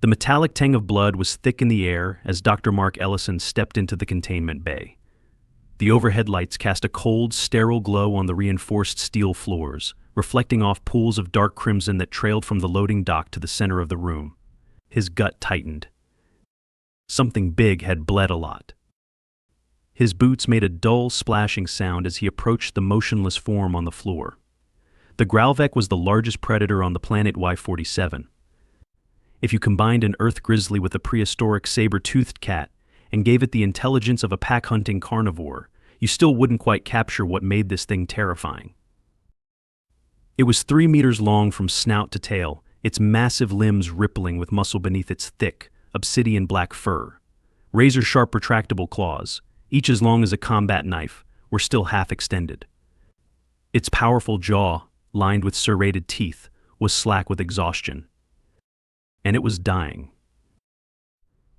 The metallic tang of blood was thick in the air as Dr. Mark Ellison stepped into the containment bay. The overhead lights cast a cold, sterile glow on the reinforced steel floors, reflecting off pools of dark crimson that trailed from the loading dock to the center of the room. His gut tightened. Something big had bled a lot. His boots made a dull, splashing sound as he approached the motionless form on the floor. The Graalvek was the largest predator on the planet Y-47. If you combined an earth grizzly with a prehistoric saber-toothed cat and gave it the intelligence of a pack-hunting carnivore, you still wouldn't quite capture what made this thing terrifying. It was 3 meters long from snout to tail, its massive limbs rippling with muscle beneath its thick, obsidian black fur. Razor-sharp retractable claws, each as long as a combat knife, were still half extended. Its powerful jaw, lined with serrated teeth, was slack with exhaustion. And it was dying.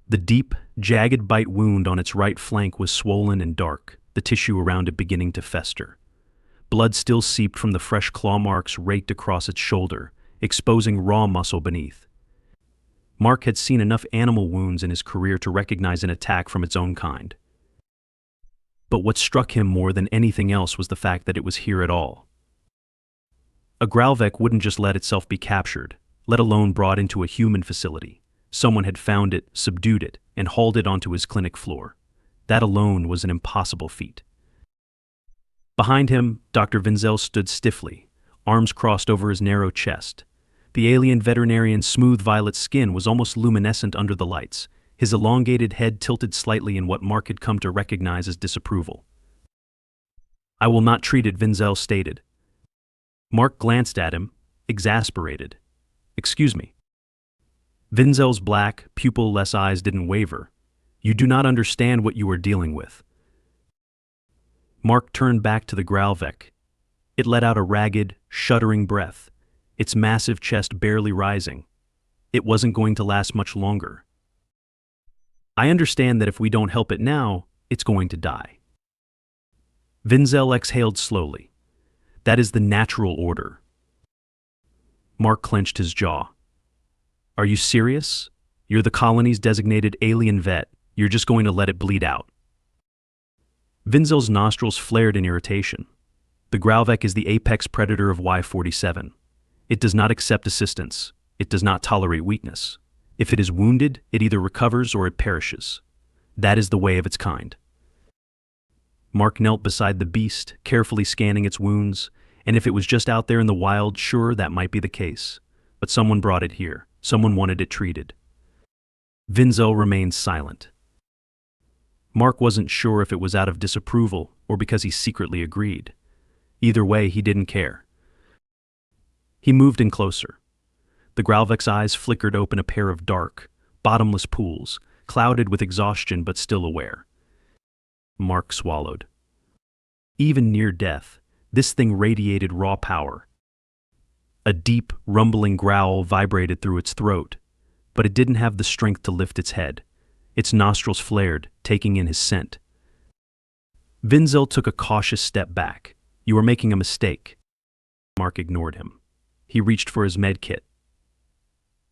The deep, jagged bite wound on its right flank was swollen and dark, the tissue around it beginning to fester. Blood still seeped from the fresh claw marks raked across its shoulder, exposing raw muscle beneath. Mark had seen enough animal wounds in his career to recognize an attack from its own kind. But what struck him more than anything else was the fact that it was here at all. A Graalvek wouldn't just let itself be captured, let alone brought into a human facility. Someone had found it, subdued it, and hauled it onto his clinic floor. That alone was an impossible feat. Behind him, Dr. Vinzel stood stiffly, arms crossed over his narrow chest. The alien veterinarian's smooth violet skin was almost luminescent under the lights, his elongated head tilted slightly in what Mark had come to recognize as disapproval. "I will not treat it," Vinzel stated. Mark glanced at him, exasperated. "Excuse me." Vinzel's black, pupil-less eyes didn't waver. "You do not understand what you are dealing with." Mark turned back to the Graalvek. It let out a ragged, shuddering breath, its massive chest barely rising. It wasn't going to last much longer. "I understand that if we don't help it now, it's going to die." Vinzel exhaled slowly. "That is the natural order." Mark clenched his jaw. "Are you serious? You're the colony's designated alien vet. You're just going to let it bleed out." Vinzel's nostrils flared in irritation. The Graalvek is the apex predator of Y-47. It does not accept assistance. It does not tolerate weakness. If it is wounded, it either recovers or it perishes. That is the way of its kind. Mark knelt beside the beast, carefully scanning its wounds, and if it was just out there in the wild, sure, that might be the case. But someone brought it here. Someone wanted it treated. Vinzel remained silent. Mark wasn't sure if it was out of disapproval or because he secretly agreed. Either way, he didn't care. He moved in closer. The Graalvek's eyes flickered open a pair of dark, bottomless pools, clouded with exhaustion but still aware. Mark swallowed. Even near death, this thing radiated raw power. A deep, rumbling growl vibrated through its throat, but it didn't have the strength to lift its head. Its nostrils flared, taking in his scent. Vinzel took a cautious step back. "You are making a mistake." Mark ignored him. He reached for his med kit.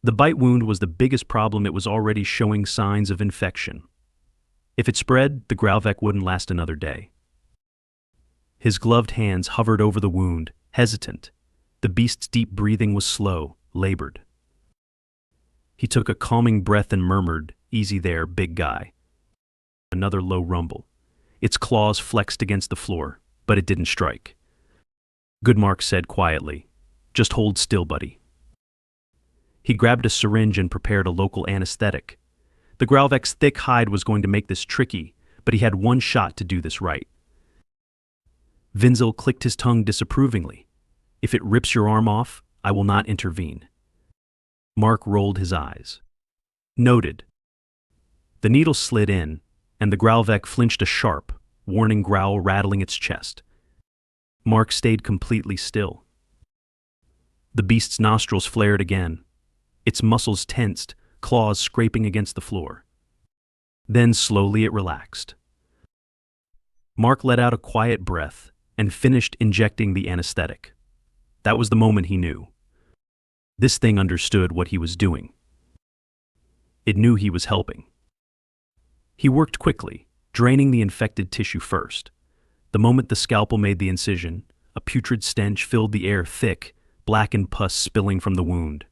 The bite wound was the biggest problem. It was already showing signs of infection. If it spread, the Graalvek wouldn't last another day. His gloved hands hovered over the wound, hesitant. The beast's deep breathing was slow, labored. He took a calming breath and murmured, "Easy there, big guy." Another low rumble. Its claws flexed against the floor, but it didn't strike. "Good," Mark said quietly. "Just hold still, buddy." He grabbed a syringe and prepared a local anesthetic. The Graalvek's thick hide was going to make this tricky, but he had one shot to do this right. Vinzel clicked his tongue disapprovingly. "If it rips your arm off, I will not intervene." Mark rolled his eyes. "Noted." The needle slid in, and the Graalvek flinched, a sharp, warning growl rattling its chest. Mark stayed completely still. The beast's nostrils flared again. Its muscles tensed, claws scraping against the floor. Then slowly it relaxed. Mark let out a quiet breath and finished injecting the anesthetic. That was the moment he knew. This thing understood what he was doing. It knew he was helping. He worked quickly, draining the infected tissue first. The moment the scalpel made the incision, a putrid stench filled the air, thick, blackened pus spilling from the wound.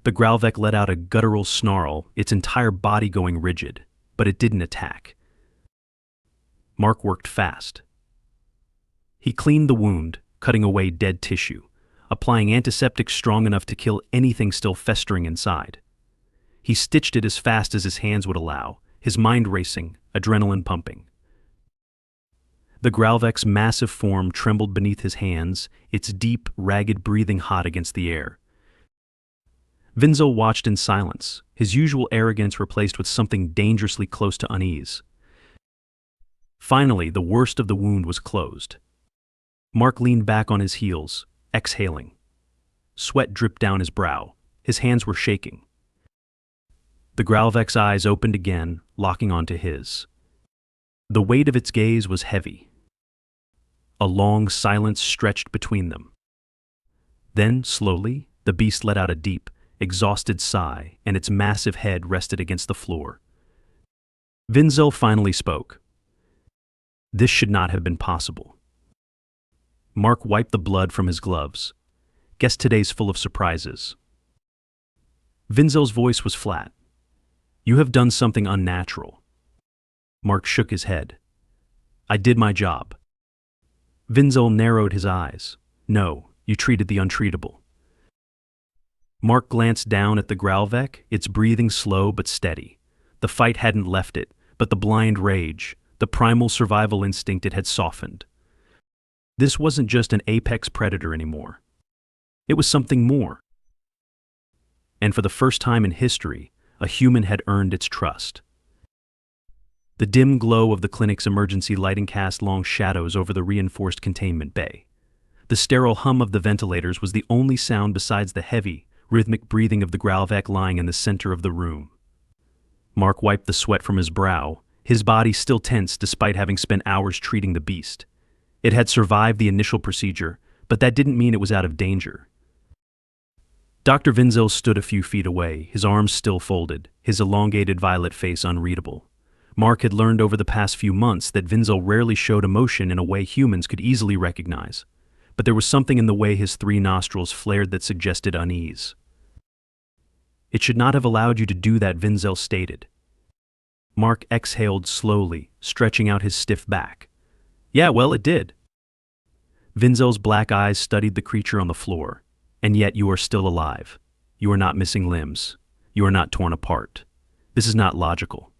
The Grauwek let out a guttural snarl, its entire body going rigid, but it didn't attack. Mark worked fast. He cleaned the wound, cutting away dead tissue, applying antiseptic strong enough to kill anything still festering inside. He stitched it as fast as his hands would allow, his mind racing, adrenaline pumping. The Grauwek's massive form trembled beneath his hands, its deep, ragged breathing hot against the air. Vinzel watched in silence, his usual arrogance replaced with something dangerously close to unease. Finally, the worst of the wound was closed. Mark leaned back on his heels, exhaling. Sweat dripped down his brow. His hands were shaking. The Grauwek's eyes opened again, locking onto his. The weight of its gaze was heavy. A long silence stretched between them. Then, slowly, the beast let out a deep, exhausted sigh, and its massive head rested against the floor. Vinzel finally spoke. This should not have been possible. Mark wiped the blood from his gloves. Guess today's full of surprises. Vinzel's voice was flat. You have done something unnatural. Mark shook his head. I did my job. Vinzel narrowed his eyes. No, you treated the untreatable. Mark glanced down at the Grauwek, its breathing slow but steady. The fight hadn't left it, but the blind rage, the primal survival instinct it had softened. This wasn't just an apex predator anymore. It was something more. And for the first time in history, a human had earned its trust. The dim glow of the clinic's emergency lighting cast long shadows over the reinforced containment bay. The sterile hum of the ventilators was the only sound besides the heavy, rhythmic breathing of the Grauwek lying in the center of the room. Mark wiped the sweat from his brow, his body still tense despite having spent hours treating the beast. It had survived the initial procedure, but that didn't mean it was out of danger. Dr. Vinzel stood a few feet away, his arms still folded, his elongated violet face unreadable. Mark had learned over the past few months that Vinzel rarely showed emotion in a way humans could easily recognize, but there was something in the way his three nostrils flared that suggested unease. It should not have allowed you to do that, Vinzel stated. Mark exhaled slowly, stretching out his stiff back. Yeah, well, it did. Vinzel's black eyes studied the creature on the floor. And yet you are still alive. You are not missing limbs. You are not torn apart. This is not logical.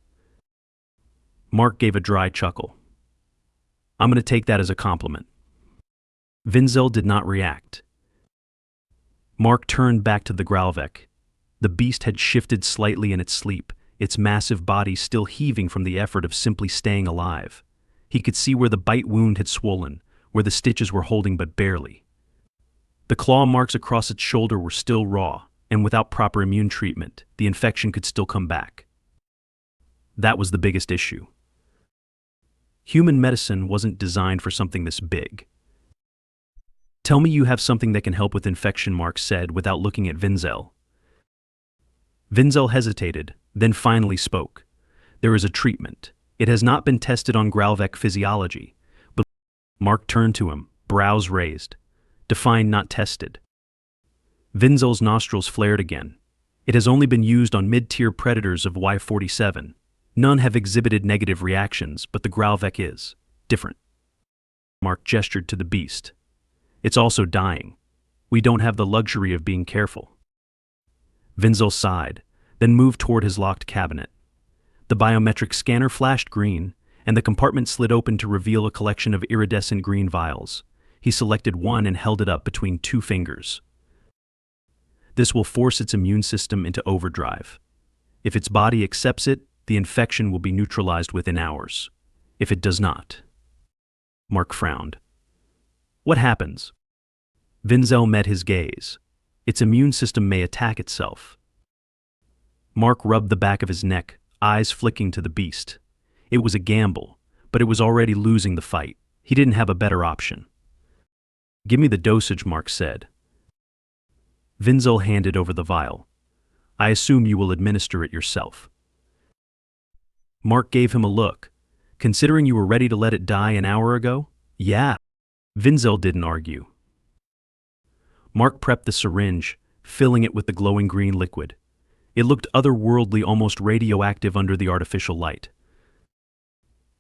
Mark gave a dry chuckle. I'm going to take that as a compliment. Vinzel did not react. Mark turned back to the Grauwek. The beast had shifted slightly in its sleep, its massive body still heaving from the effort of simply staying alive. He could see where the bite wound had swollen, where the stitches were holding but barely. The claw marks across its shoulder were still raw, and without proper immune treatment, the infection could still come back. That was the biggest issue. Human medicine wasn't designed for something this big. Tell me you have something that can help with infection, Mark said without looking at Vinzel. Vinzel hesitated, then finally spoke. There is a treatment. It has not been tested on Grauwek physiology, but Mark turned to him, brows raised. Defined, not tested. Vinzel's nostrils flared again. It has only been used on mid-tier predators of Y-47. None have exhibited negative reactions, but the Grauwek is different. Mark gestured to the beast. It's also dying. We don't have the luxury of being careful. Vinzel sighed, then moved toward his locked cabinet. The biometric scanner flashed green, and the compartment slid open to reveal a collection of iridescent green vials. He selected one and held it up between two fingers. This will force its immune system into overdrive. If its body accepts it, the infection will be neutralized within hours. If it does not. Mark frowned. What happens? Vinzel met his gaze. Its immune system may attack itself. Mark rubbed the back of his neck, eyes flicking to the beast. It was a gamble, but it was already losing the fight. He didn't have a better option. Give me the dosage, Mark said. Vinzel handed over the vial. I assume you will administer it yourself. Mark gave him a look. Considering you were ready to let it die an hour ago? Yeah. Vinzel didn't argue. Mark prepped the syringe, filling it with the glowing green liquid. It looked otherworldly, almost radioactive under the artificial light.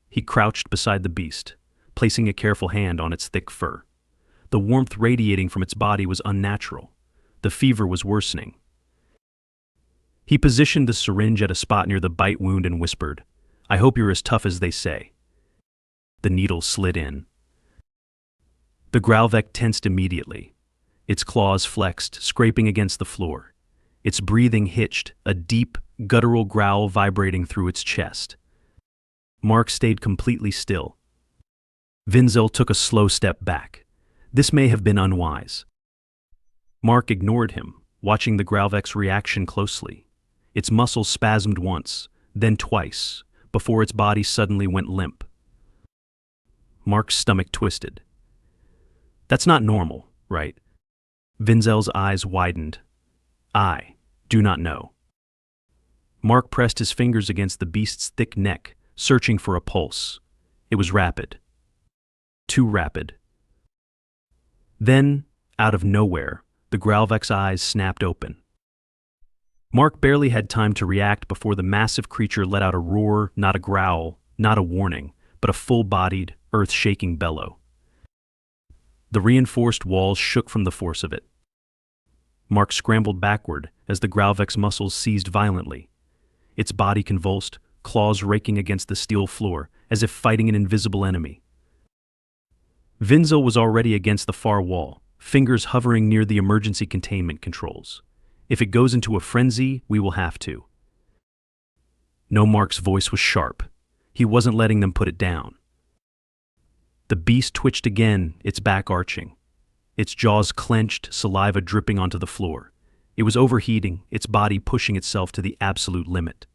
He crouched beside the beast, placing a careful hand on its thick fur. The warmth radiating from its body was unnatural. The fever was worsening. He positioned the syringe at a spot near the bite wound and whispered, "I hope you're as tough as they say." The needle slid in. The Grauwek tensed immediately. Its claws flexed, scraping against the floor. Its breathing hitched, a deep, guttural growl vibrating through its chest. Mark stayed completely still. Vinzel took a slow step back. This may have been unwise. Mark ignored him, watching the Grauwek's reaction closely. Its muscles spasmed once, then twice, before its body suddenly went limp. Mark's stomach twisted. That's not normal, right? Vinzel's eyes widened. I do not know. Mark pressed his fingers against the beast's thick neck, searching for a pulse. It was rapid. Too rapid. Then, out of nowhere, the Grauwek's eyes snapped open. Mark barely had time to react before the massive creature let out a roar, not a growl, not a warning, but a full-bodied, earth-shaking bellow. The reinforced walls shook from the force of it. Mark scrambled backward as the Grauwek's muscles seized violently. Its body convulsed, claws raking against the steel floor, as if fighting an invisible enemy. Vinzel was already against the far wall, fingers hovering near the emergency containment controls. If it goes into a frenzy, we will have to. No, Mark's voice was sharp. He wasn't letting them put it down. The beast twitched again, its back arching. Its jaws clenched, saliva dripping onto the floor. It was overheating, its body pushing itself to the absolute limit.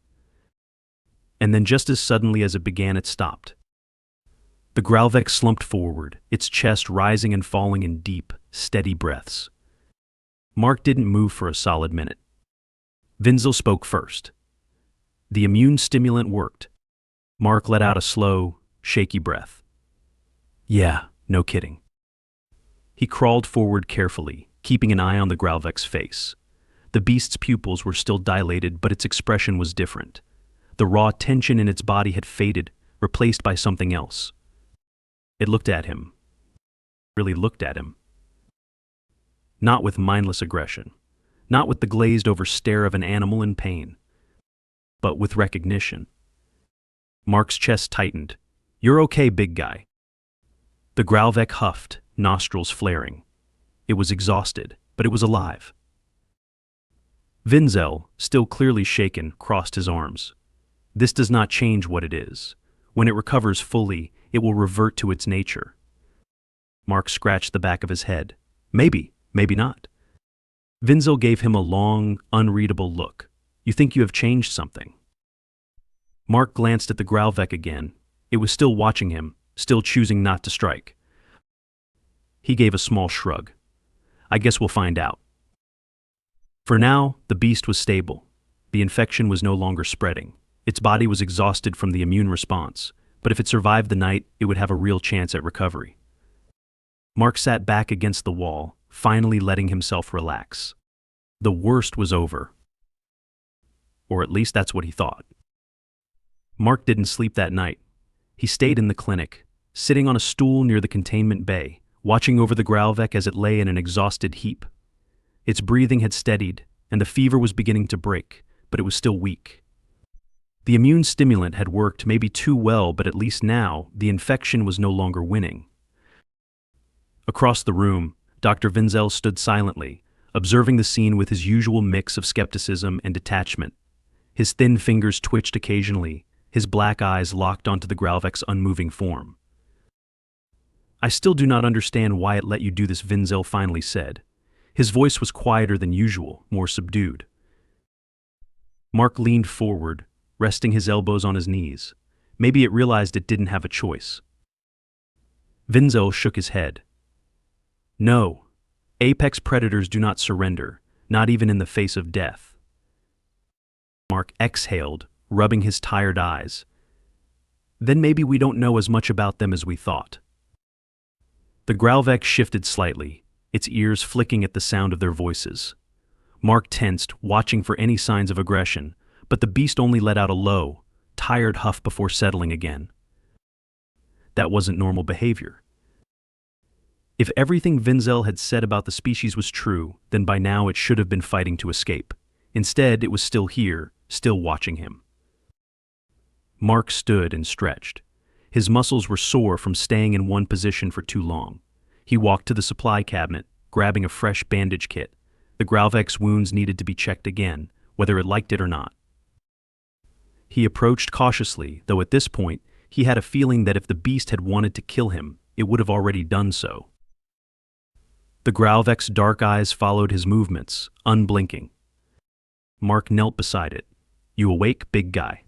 And then just as suddenly as it began, it stopped. The Grauwek slumped forward, its chest rising and falling in deep, steady breaths. Mark didn't move for a solid minute. Vinzel spoke first. The immune stimulant worked. Mark let out a slow, shaky breath. Yeah, no kidding. He crawled forward carefully, keeping an eye on the Grauwek's face. The beast's pupils were still dilated, but its expression was different. The raw tension in its body had faded, replaced by something else. It looked at him. Really looked at him. Not with mindless aggression, not with the glazed-over stare of an animal in pain, but with recognition. Mark's chest tightened. You're okay, big guy. The Grauwek huffed, nostrils flaring. It was exhausted, but it was alive. Vinzel, still clearly shaken, crossed his arms. This does not change what it is. When it recovers fully, it will revert to its nature. Mark scratched the back of his head. Maybe, maybe not. Vinzel gave him a long, unreadable look. You think you have changed something? Mark glanced at the Grauwek again. It was still watching him, still choosing not to strike. He gave a small shrug. I guess we'll find out. For now, the beast was stable. The infection was no longer spreading. Its body was exhausted from the immune response, but if it survived the night, it would have a real chance at recovery. Mark sat back against the wall, finally letting himself relax. The worst was over. Or at least that's what he thought. Mark didn't sleep that night. He stayed in the clinic, sitting on a stool near the containment bay, watching over the Grauwek as it lay in an exhausted heap. Its breathing had steadied, and the fever was beginning to break, but it was still weak. The immune stimulant had worked maybe too well, but at least now, the infection was no longer winning. Across the room, Dr. Vinzel stood silently, observing the scene with his usual mix of skepticism and detachment. His thin fingers twitched occasionally, his black eyes locked onto the Grauwek's unmoving form. I still do not understand why it let you do this, Vinzel finally said. His voice was quieter than usual, more subdued. Mark leaned forward, resting his elbows on his knees. Maybe it realized it didn't have a choice. Vinzel shook his head. No, apex predators do not surrender, not even in the face of death. Mark exhaled, rubbing his tired eyes. Then maybe we don't know as much about them as we thought. The Grauwek shifted slightly, its ears flicking at the sound of their voices. Mark tensed, watching for any signs of aggression, but the beast only let out a low, tired huff before settling again. That wasn't normal behavior. If everything Vinzel had said about the species was true, then by now it should have been fighting to escape. Instead, it was still here, still watching him. Mark stood and stretched. His muscles were sore from staying in one position for too long. He walked to the supply cabinet, grabbing a fresh bandage kit. The Grauwek's wounds needed to be checked again, whether it liked it or not. He approached cautiously, though at this point, he had a feeling that if the beast had wanted to kill him, it would have already done so. The Grauwek's dark eyes followed his movements, unblinking. Mark knelt beside it. "You awake, big guy?"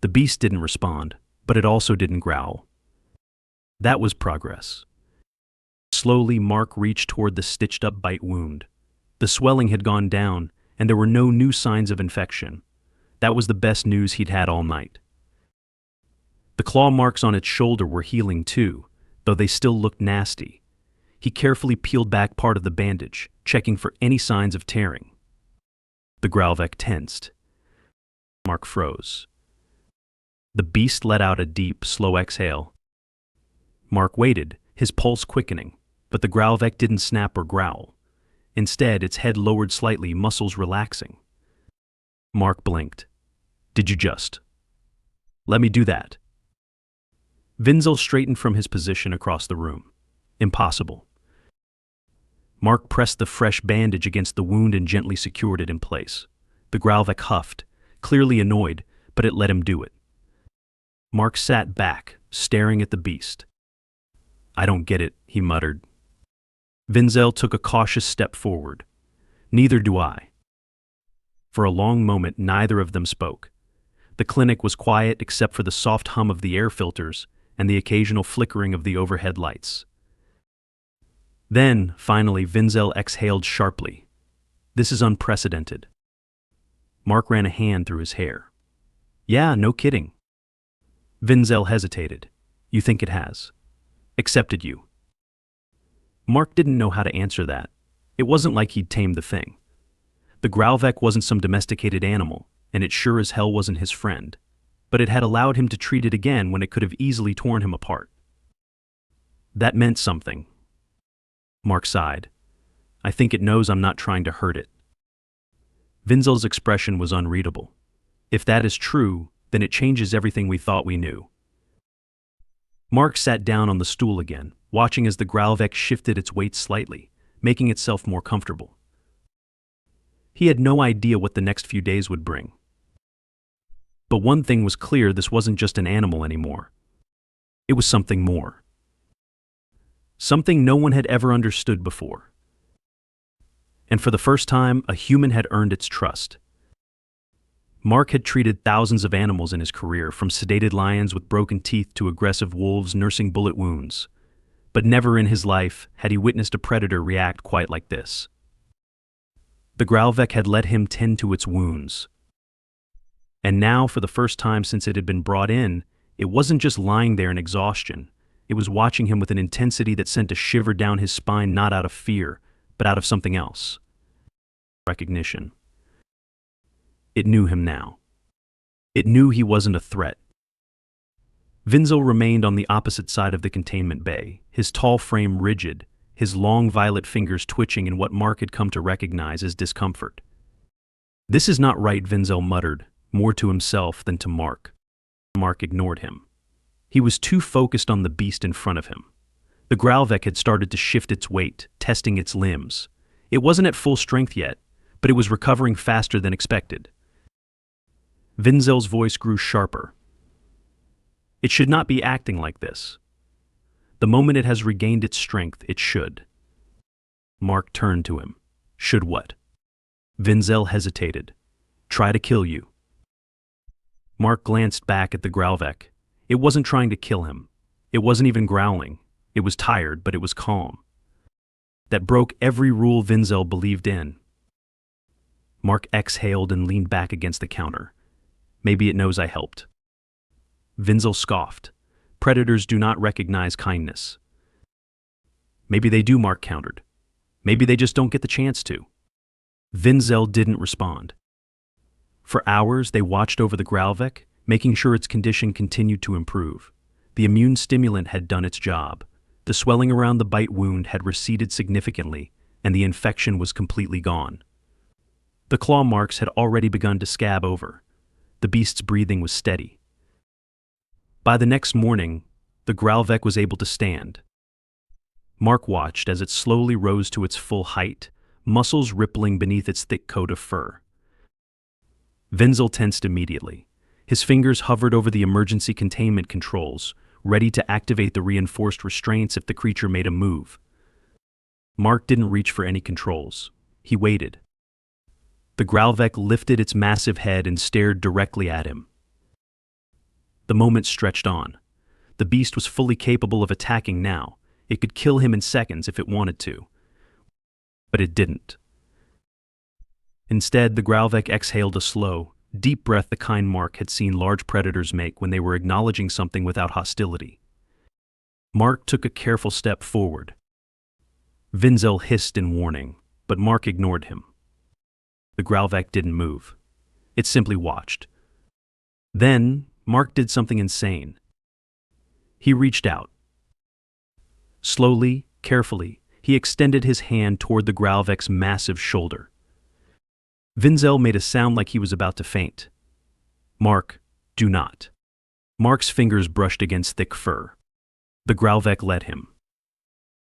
The beast didn't respond, but it also didn't growl. That was progress. Slowly, Mark reached toward the stitched-up bite wound. The swelling had gone down, and there were no new signs of infection. That was the best news he'd had all night. The claw marks on its shoulder were healing too, though they still looked nasty. He carefully peeled back part of the bandage, checking for any signs of tearing. The Grauwek tensed. Mark froze. The beast let out a deep, slow exhale. Mark waited, his pulse quickening, but the Grauwek didn't snap or growl. Instead, its head lowered slightly, muscles relaxing. Mark blinked. "Did you just let me do that?" Vinzel straightened from his position across the room. "Impossible." Mark pressed the fresh bandage against the wound and gently secured it in place. The Grauwek huffed, clearly annoyed, but it let him do it. Mark sat back, staring at the beast. "I don't get it," he muttered. Vinzel took a cautious step forward. "Neither do I." For a long moment, neither of them spoke. The clinic was quiet except for the soft hum of the air filters and the occasional flickering of the overhead lights. Then, finally, Vinzel exhaled sharply. "This is unprecedented." Mark ran a hand through his hair. "Yeah, no kidding." Vinzel hesitated. "You think it has accepted you?" Mark didn't know how to answer that. It wasn't like he'd tamed the thing. The Grauwek wasn't some domesticated animal, and it sure as hell wasn't his friend. But it had allowed him to treat it again when it could have easily torn him apart. That meant something. Mark sighed. "I think it knows I'm not trying to hurt it." Vinzel's expression was unreadable. If that is true, then it changes everything we thought we knew. Mark sat down on the stool again, watching as the Grauwek shifted its weight slightly, making itself more comfortable. He had no idea what the next few days would bring. But one thing was clear: this wasn't just an animal anymore. It was something more. Something no one had ever understood before. And for the first time, a human had earned its trust. Mark had treated thousands of animals in his career, from sedated lions with broken teeth to aggressive wolves nursing bullet wounds. But never in his life had he witnessed a predator react quite like this. The Grauwek had let him tend to its wounds. And now, for the first time since it had been brought in, it wasn't just lying there in exhaustion. It was watching him with an intensity that sent a shiver down his spine, not out of fear, but out of something else. Recognition. It knew him now. It knew he wasn't a threat. Vinzel remained on the opposite side of the containment bay, his tall frame rigid, his long violet fingers twitching in what Mark had come to recognize as discomfort. "This is not right," Vinzel muttered, more to himself than to Mark. Mark ignored him. He was too focused on the beast in front of him. The Grauwek had started to shift its weight, testing its limbs. It wasn't at full strength yet, but it was recovering faster than expected. Vinzel's voice grew sharper. "It should not be acting like this. The moment it has regained its strength, it should." Mark turned to him. "Should what?" Vinzel hesitated. "Try to kill you." Mark glanced back at the Grauwek. It wasn't trying to kill him. It wasn't even growling. It was tired, but it was calm. That broke every rule Vinzel believed in. Mark exhaled and leaned back against the counter. Maybe it knows I helped. Vinzel scoffed. Predators do not recognize kindness. Maybe they do, Mark countered. Maybe they just don't get the chance to. Vinzel didn't respond. For hours, they watched over the Graalvek, making sure its condition continued to improve. The immune stimulant had done its job. The swelling around the bite wound had receded significantly, and the infection was completely gone. The claw marks had already begun to scab over. The beast's breathing was steady. By the next morning, the Graalvek was able to stand. Mark watched as it slowly rose to its full height, muscles rippling beneath its thick coat of fur. Vinzel tensed immediately. His fingers hovered over the emergency containment controls, ready to activate the reinforced restraints if the creature made a move. Mark didn't reach for any controls. He waited. The Graalvek lifted its massive head and stared directly at him. The moment stretched on. The beast was fully capable of attacking now. It could kill him in seconds if it wanted to. But it didn't. Instead, the Graalvek exhaled a slow, deep breath the kind Mark had seen large predators make when they were acknowledging something without hostility. Mark took a careful step forward. Vinzel hissed in warning, but Mark ignored him. The Graalvek didn't move. It simply watched. Then, Mark did something insane. He reached out. Slowly, carefully, he extended his hand toward the Graalvek's massive shoulder. Vinzel made a sound like he was about to faint. Mark, do not. Mark's fingers brushed against thick fur. The Graalvek let him.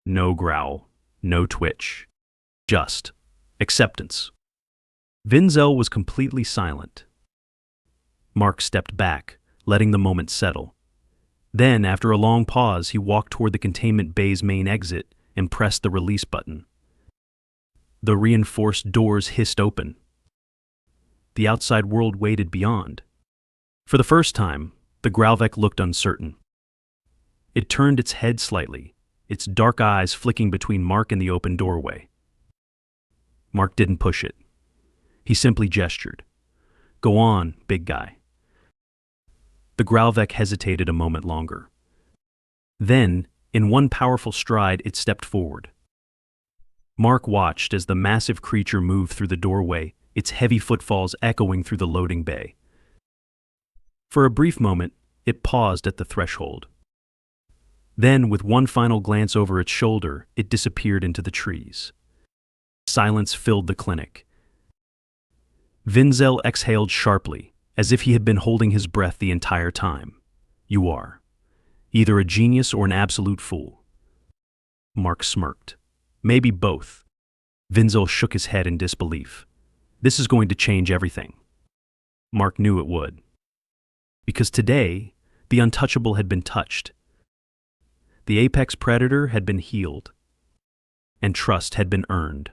No growl, no twitch. Just acceptance. Vinzel was completely silent. Mark stepped back, letting the moment settle. Then, after a long pause, he walked toward the containment bay's main exit and pressed the release button. The reinforced doors hissed open. The outside world waited beyond. For the first time, the Graalvek looked uncertain. It turned its head slightly, its dark eyes flicking between Mark and the open doorway. Mark didn't push it. He simply gestured. Go on, big guy. The Graalvek hesitated a moment longer. Then, in one powerful stride, it stepped forward. Mark watched as the massive creature moved through the doorway, its heavy footfalls echoing through the loading bay. For a brief moment, it paused at the threshold. Then, with one final glance over its shoulder, it disappeared into the trees. Silence filled the clinic. Vinzel exhaled sharply, as if he had been holding his breath the entire time. You are either a genius or an absolute fool. Mark smirked. Maybe both. Vinzel shook his head in disbelief. This is going to change everything. Mark knew it would. Because today, the untouchable had been touched. The apex predator had been healed. And trust had been earned.